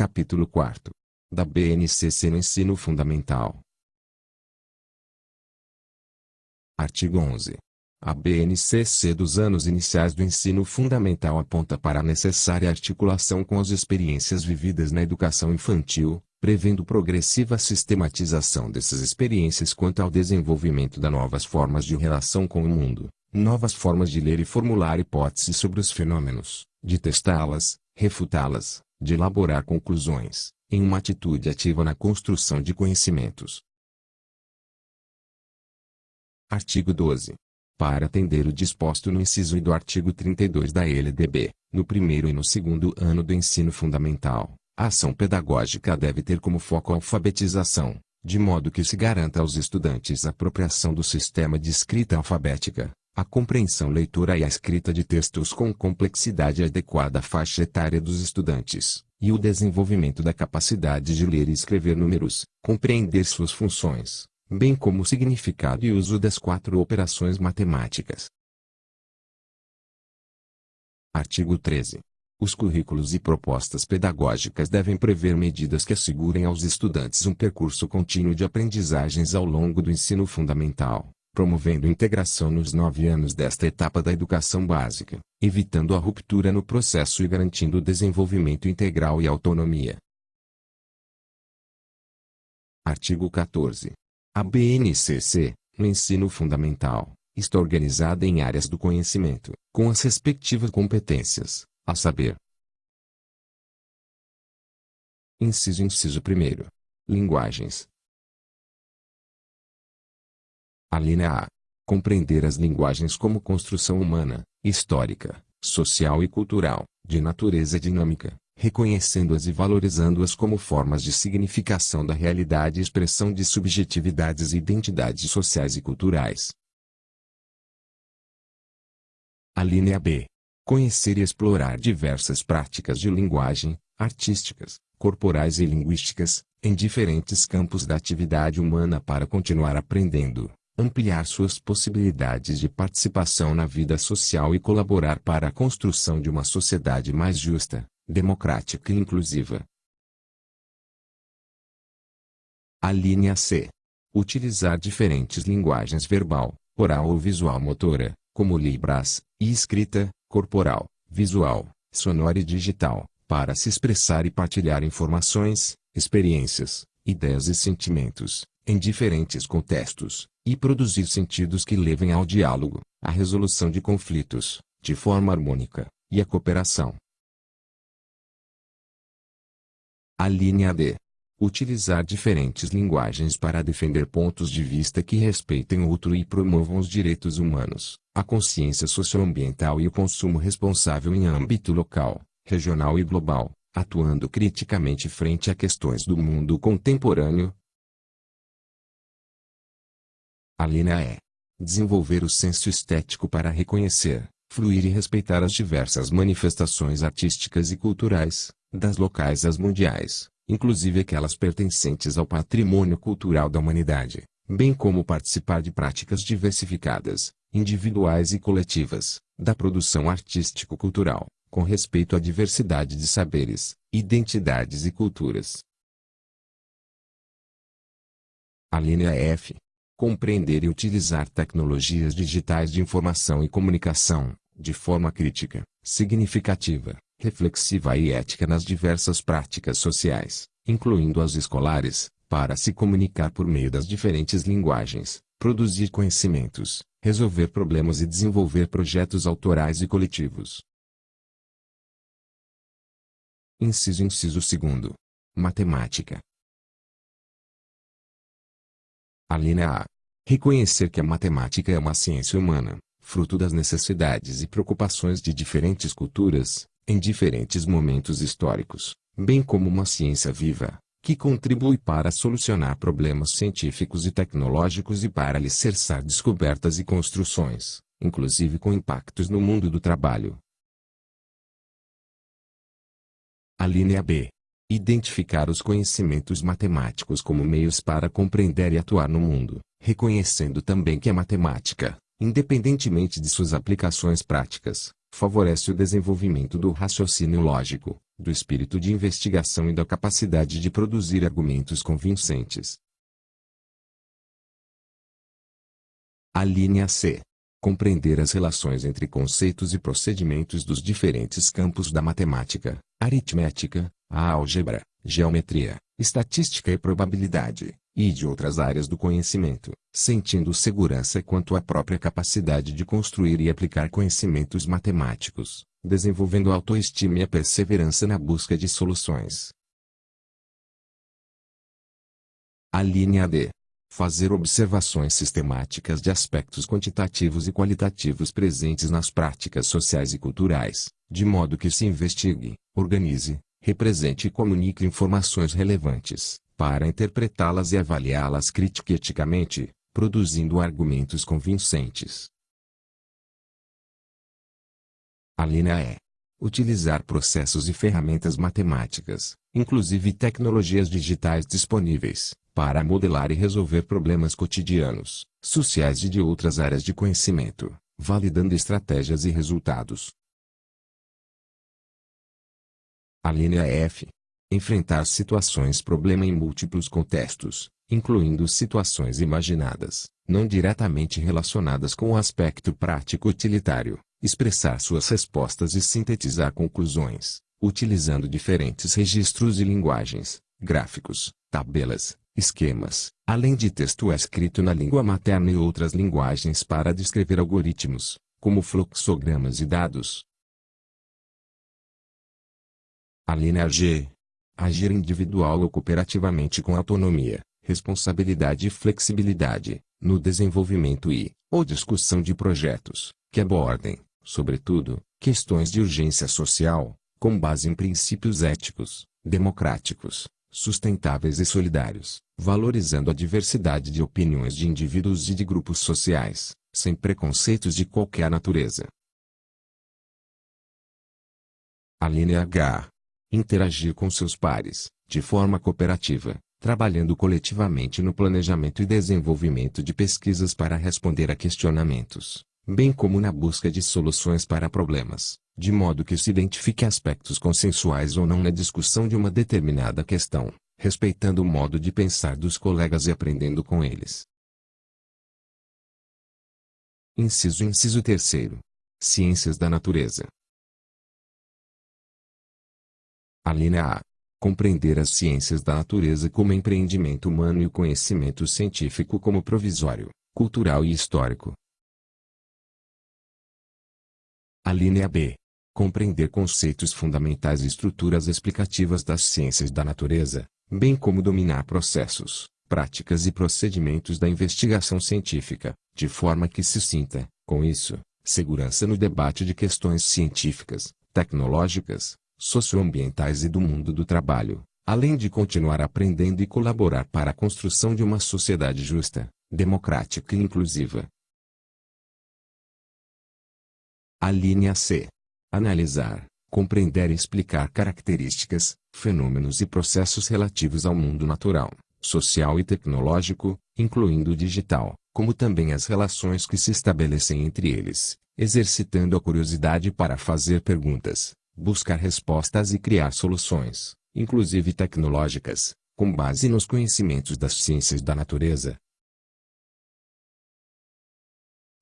Capítulo 4. Da BNCC no ensino fundamental. Artigo 11. A BNCC dos anos iniciais do ensino fundamental aponta para a necessária articulação com as experiências vividas na educação infantil, prevendo progressiva sistematização dessas experiências quanto ao desenvolvimento de novas formas de relação com o mundo, novas formas de ler e formular hipóteses sobre os fenômenos, de testá-las, refutá-las, de elaborar conclusões, em uma atitude ativa na construção de conhecimentos. Artigo 12. Para atender o disposto no inciso I do artigo 32 da LDB, no primeiro e no segundo ano do ensino fundamental, a ação pedagógica deve ter como foco a alfabetização, de modo que se garanta aos estudantes a apropriação do sistema de escrita alfabética, a compreensão leitora e a escrita de textos com complexidade adequada à faixa etária dos estudantes, e o desenvolvimento da capacidade de ler e escrever números, compreender suas funções, bem como o significado e uso das 4 operações matemáticas. Artigo 13. Os currículos e propostas pedagógicas devem prever medidas que assegurem aos estudantes um percurso contínuo de aprendizagens ao longo do ensino fundamental, promovendo integração nos 9 anos desta etapa da educação básica, evitando a ruptura no processo e garantindo o desenvolvimento integral e autonomia. Artigo 14. A BNCC, no ensino fundamental, está organizada em áreas do conhecimento, com as respectivas competências, a saber: Inciso 1. Linguagens. A linha A. Compreender as linguagens como construção humana, histórica, social e cultural, de natureza dinâmica, reconhecendo-as e valorizando-as como formas de significação da realidade e expressão de subjetividades e identidades sociais e culturais. A linha B. Conhecer e explorar diversas práticas de linguagem, artísticas, corporais e linguísticas, em diferentes campos da atividade humana para continuar aprendendo, ampliar suas possibilidades de participação na vida social e colaborar para a construção de uma sociedade mais justa, democrática e inclusiva. A linha C. Utilizar diferentes linguagens verbal, oral ou visual motora, como libras, e escrita, corporal, visual, sonora e digital, para se expressar e partilhar informações, experiências, ideias e sentimentos, em diferentes contextos, e produzir sentidos que levem ao diálogo, à resolução de conflitos, de forma harmônica, e à cooperação. A linha D. Utilizar diferentes linguagens para defender pontos de vista que respeitem o outro e promovam os direitos humanos, a consciência socioambiental e o consumo responsável em âmbito local, regional e global, atuando criticamente frente a questões do mundo contemporâneo. A linha E. Desenvolver o senso estético para reconhecer, fruir e respeitar as diversas manifestações artísticas e culturais, das locais às mundiais, inclusive aquelas pertencentes ao patrimônio cultural da humanidade, bem como participar de práticas diversificadas, individuais e coletivas, da produção artístico-cultural, com respeito à diversidade de saberes, identidades e culturas. A linha F. Compreender e utilizar tecnologias digitais de informação e comunicação, de forma crítica, significativa, reflexiva e ética nas diversas práticas sociais, incluindo as escolares, para se comunicar por meio das diferentes linguagens, produzir conhecimentos, resolver problemas e desenvolver projetos autorais e coletivos. Inciso 2. Matemática. A linha A. Reconhecer que a matemática é uma ciência humana, fruto das necessidades e preocupações de diferentes culturas, em diferentes momentos históricos, bem como uma ciência viva, que contribui para solucionar problemas científicos e tecnológicos e para alicerçar descobertas e construções, inclusive com impactos no mundo do trabalho. A linha B. Identificar os conhecimentos matemáticos como meios para compreender e atuar no mundo, reconhecendo também que a matemática, independentemente de suas aplicações práticas, favorece o desenvolvimento do raciocínio lógico, do espírito de investigação e da capacidade de produzir argumentos convincentes. A linha C. Compreender as relações entre conceitos e procedimentos dos diferentes campos da matemática, aritmética, a álgebra, geometria, estatística e probabilidade, e de outras áreas do conhecimento, sentindo segurança quanto à própria capacidade de construir e aplicar conhecimentos matemáticos, desenvolvendo autoestima e a perseverança na busca de soluções. A linha D. Fazer observações sistemáticas de aspectos quantitativos e qualitativos presentes nas práticas sociais e culturais, de modo que se investigue, organize, represente e comunique informações relevantes, para interpretá-las e avaliá-las crítica e eticamente, produzindo argumentos convincentes. A linha E. Utilizar processos e ferramentas matemáticas, inclusive tecnologias digitais disponíveis, para modelar e resolver problemas cotidianos, sociais e de outras áreas de conhecimento, validando estratégias e resultados. A linha F. Enfrentar situações-problema em múltiplos contextos, incluindo situações imaginadas, não diretamente relacionadas com o aspecto prático utilitário, expressar suas respostas e sintetizar conclusões, utilizando diferentes registros e linguagens, gráficos, tabelas, esquemas, além de texto escrito na língua materna e outras linguagens para descrever algoritmos, como fluxogramas e dados. A linha G. Agir individual ou cooperativamente com autonomia, responsabilidade e flexibilidade, no desenvolvimento ou discussão de projetos, que abordem, sobretudo, questões de urgência social, com base em princípios éticos, democráticos, sustentáveis e solidários, valorizando a diversidade de opiniões de indivíduos e de grupos sociais, sem preconceitos de qualquer natureza. A linha H. Interagir com seus pares, de forma cooperativa, trabalhando coletivamente no planejamento e desenvolvimento de pesquisas para responder a questionamentos, bem como na busca de soluções para problemas, de modo que se identifique aspectos consensuais ou não na discussão de uma determinada questão, respeitando o modo de pensar dos colegas e aprendendo com eles. Inciso 3. Ciências da natureza. A linha A. Compreender as ciências da natureza como empreendimento humano e o conhecimento científico como provisório, cultural e histórico. A linha B. Compreender conceitos fundamentais e estruturas explicativas das ciências da natureza, bem como dominar processos, práticas e procedimentos da investigação científica, de forma que se sinta, com isso, segurança no debate de questões científicas, tecnológicas, socioambientais e do mundo do trabalho, além de continuar aprendendo e colaborar para a construção de uma sociedade justa, democrática e inclusiva. A linha C. Analisar, compreender e explicar características, fenômenos e processos relativos ao mundo natural, social e tecnológico, incluindo o digital, como também as relações que se estabelecem entre eles, exercitando a curiosidade para fazer perguntas, buscar respostas e criar soluções, inclusive tecnológicas, com base nos conhecimentos das ciências da natureza.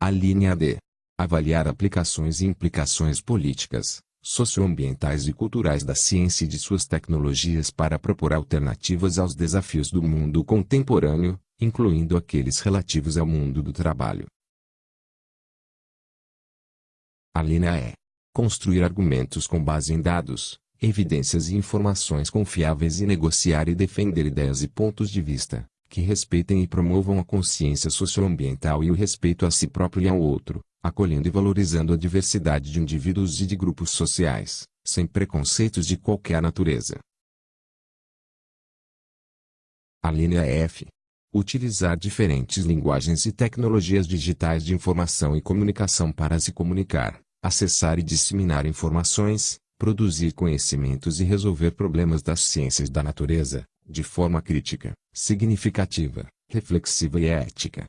A linha D. Avaliar aplicações e implicações políticas, socioambientais e culturais da ciência e de suas tecnologias para propor alternativas aos desafios do mundo contemporâneo, incluindo aqueles relativos ao mundo do trabalho. A linha E. Construir argumentos com base em dados, evidências e informações confiáveis e negociar e defender ideias e pontos de vista, que respeitem e promovam a consciência socioambiental e o respeito a si próprio e ao outro, acolhendo e valorizando a diversidade de indivíduos e de grupos sociais, sem preconceitos de qualquer natureza. A linha F. Utilizar diferentes linguagens e tecnologias digitais de informação e comunicação para se comunicar, acessar e disseminar informações, produzir conhecimentos e resolver problemas das ciências da natureza, de forma crítica, significativa, reflexiva e ética.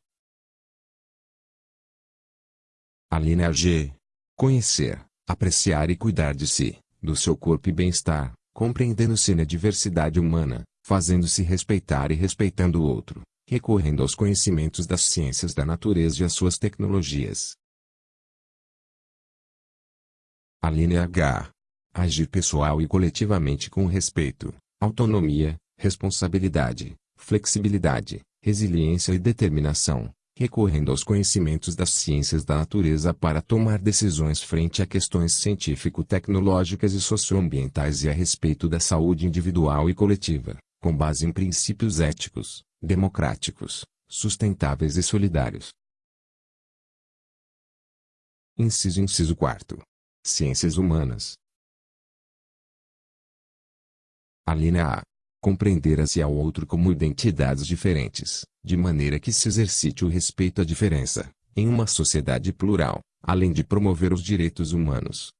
A linha G. Conhecer, apreciar e cuidar de si, do seu corpo e bem-estar, compreendendo-se na diversidade humana, fazendo-se respeitar e respeitando o outro, recorrendo aos conhecimentos das ciências da natureza e às suas tecnologias. A linha H. Agir pessoal e coletivamente com respeito, autonomia, responsabilidade, flexibilidade, resiliência e determinação, recorrendo aos conhecimentos das ciências da natureza para tomar decisões frente a questões científico-tecnológicas e socioambientais e a respeito da saúde individual e coletiva, com base em princípios éticos, democráticos, sustentáveis e solidários. Inciso 4. Ciências humanas. A linha A. Compreender a si e ao outro como identidades diferentes, de maneira que se exercite o respeito à diferença, em uma sociedade plural, além de promover os direitos humanos.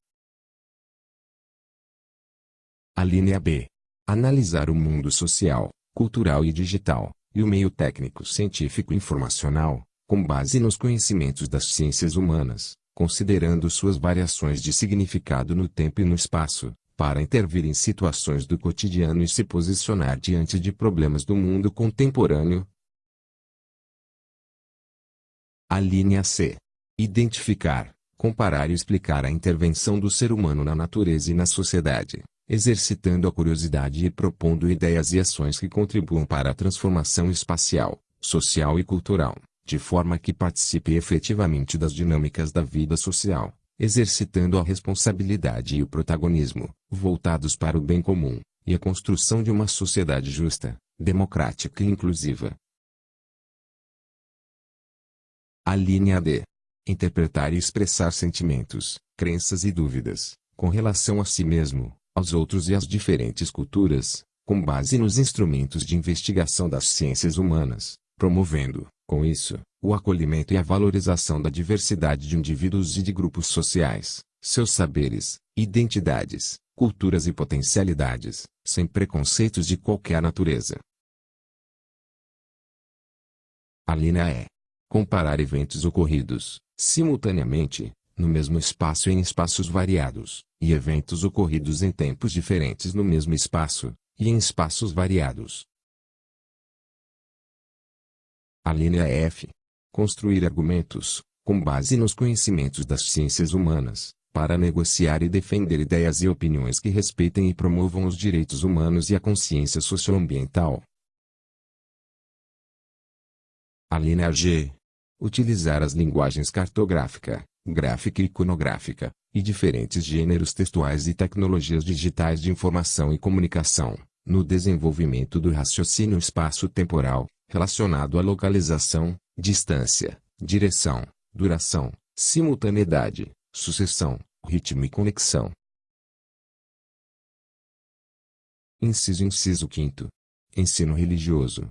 A linha B. Analisar o mundo social, cultural e digital, e o meio técnico científico e informacional, com base nos conhecimentos das ciências humanas, considerando suas variações de significado no tempo e no espaço, para intervir em situações do cotidiano e se posicionar diante de problemas do mundo contemporâneo. A linha C. Identificar, comparar e explicar a intervenção do ser humano na natureza e na sociedade, exercitando a curiosidade e propondo ideias e ações que contribuam para a transformação espacial, social e cultural, de forma que participe efetivamente das dinâmicas da vida social, exercitando a responsabilidade e o protagonismo, voltados para o bem comum, e a construção de uma sociedade justa, democrática e inclusiva. A linha D. Interpretar e expressar sentimentos, crenças e dúvidas, com relação a si mesmo, aos outros e às diferentes culturas, com base nos instrumentos de investigação das ciências humanas, promovendo, com isso, o acolhimento e a valorização da diversidade de indivíduos e de grupos sociais, seus saberes, identidades, culturas e potencialidades, sem preconceitos de qualquer natureza. A linha E. Comparar eventos ocorridos, simultaneamente, no mesmo espaço e em espaços variados, e eventos ocorridos em tempos diferentes no mesmo espaço, e em espaços variados. A linha F. Construir argumentos, com base nos conhecimentos das ciências humanas, para negociar e defender ideias e opiniões que respeitem e promovam os direitos humanos e a consciência socioambiental. A linha G. Utilizar as linguagens cartográfica, gráfica e iconográfica, e diferentes gêneros textuais e tecnologias digitais de informação e comunicação, no desenvolvimento do raciocínio espaço-temporal, relacionado à localização, distância, direção, duração, simultaneidade, sucessão, ritmo e conexão. Inciso 5. Ensino religioso.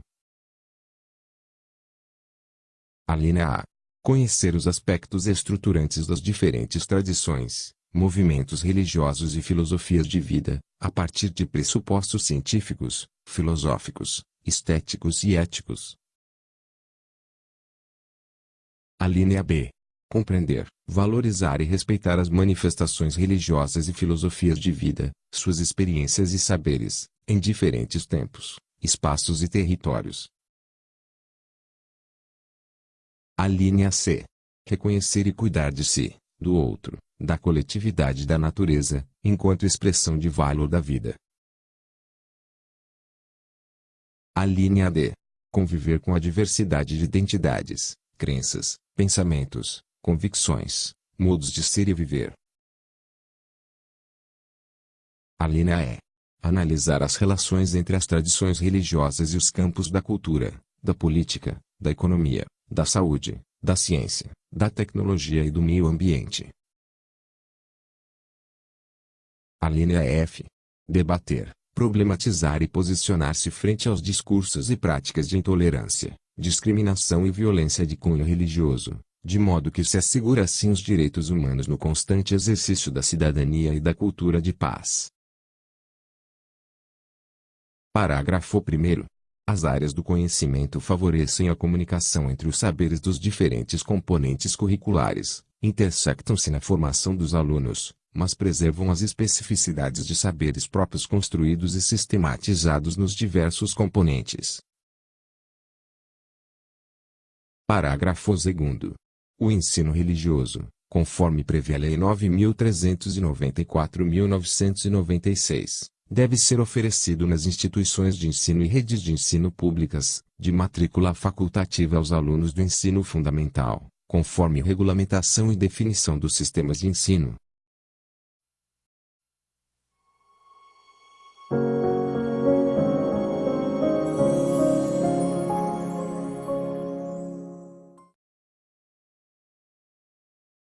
A linha A. Conhecer os aspectos estruturantes das diferentes tradições, movimentos religiosos e filosofias de vida, a partir de pressupostos científicos, filosóficos, estéticos e éticos. A linha B. Compreender, valorizar e respeitar as manifestações religiosas e filosofias de vida, suas experiências e saberes, em diferentes tempos, espaços e territórios. A linha C. Reconhecer e cuidar de si, do outro, da coletividade e da natureza, enquanto expressão de valor da vida. A linha D. Conviver com a diversidade de identidades, crenças, pensamentos, convicções, modos de ser e viver. A linha E. Analisar as relações entre as tradições religiosas e os campos da cultura, da política, da economia, da saúde, da ciência, da tecnologia e do meio ambiente. A linha F. Debater, problematizar e posicionar-se frente aos discursos e práticas de intolerância, discriminação e violência de cunho religioso, de modo que se assegure assim os direitos humanos no constante exercício da cidadania e da cultura de paz. Parágrafo 1º. As áreas do conhecimento favorecem a comunicação entre os saberes dos diferentes componentes curriculares, intersectam-se na formação dos alunos, mas preservam as especificidades de saberes próprios construídos e sistematizados nos diversos componentes. Parágrafo 2º. O ensino religioso, conforme prevê a Lei 9.394/1996, deve ser oferecido nas instituições de ensino e redes de ensino públicas, de matrícula facultativa aos alunos do ensino fundamental, conforme regulamentação e definição dos sistemas de ensino,